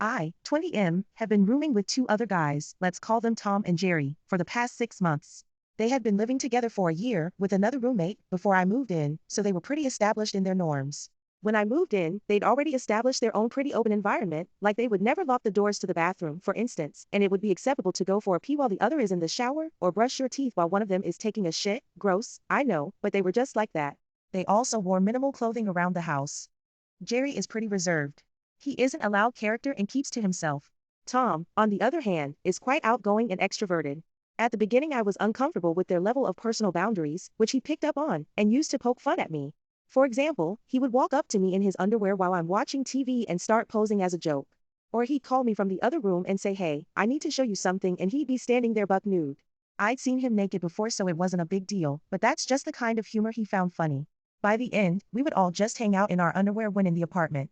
I, 20M, have been rooming with two other guys, let's call them Tom and Jerry, for the past 6 months. They had been living together for a year with another roommate before I moved in, so they were pretty established in their norms. When I moved in, they'd already established their own pretty open environment, like they would never lock the doors to the bathroom, for instance, and it would be acceptable to go for a pee while the other is in the shower, or brush your teeth while one of them is taking a shit. Gross, I know, but they were just like that. They also wore minimal clothing around the house. Jerry is pretty reserved. He isn't a loud character and keeps to himself. Tom, on the other hand, is quite outgoing and extroverted. At the beginning I was uncomfortable with their level of personal boundaries, which he picked up on, and used to poke fun at me. For example, he would walk up to me in his underwear while I'm watching TV and start posing as a joke. Or he'd call me from the other room and say, "Hey, I need to show you something," and he'd be standing there buck nude. I'd seen him naked before, so it wasn't a big deal, but that's just the kind of humor he found funny. By the end, we would all just hang out in our underwear when in the apartment.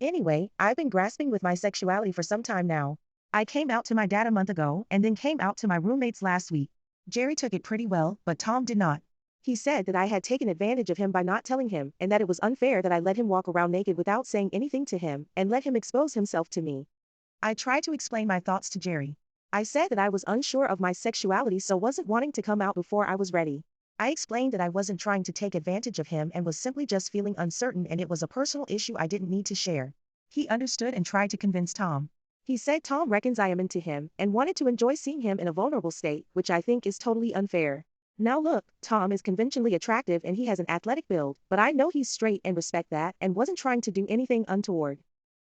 Anyway, I've been grasping with my sexuality for some time now. I came out to my dad a month ago and then came out to my roommates last week. Jerry took it pretty well, but Tom did not. He said that I had taken advantage of him by not telling him, and that it was unfair that I let him walk around naked without saying anything to him, and let him expose himself to me. I tried to explain my thoughts to Jerry. I said that I was unsure of my sexuality, so wasn't wanting to come out before I was ready. I explained that I wasn't trying to take advantage of him and was simply just feeling uncertain, and it was a personal issue I didn't need to share. He understood and tried to convince Tom. He said Tom reckons I am into him and wanted to enjoy seeing him in a vulnerable state, which I think is totally unfair. Now look, Tom is conventionally attractive and he has an athletic build, but I know he's straight and respect that and wasn't trying to do anything untoward.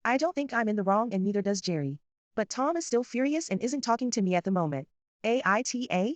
I don't think I'm in the wrong and neither does Jerry. But Tom is still furious and isn't talking to me at the moment. AITA?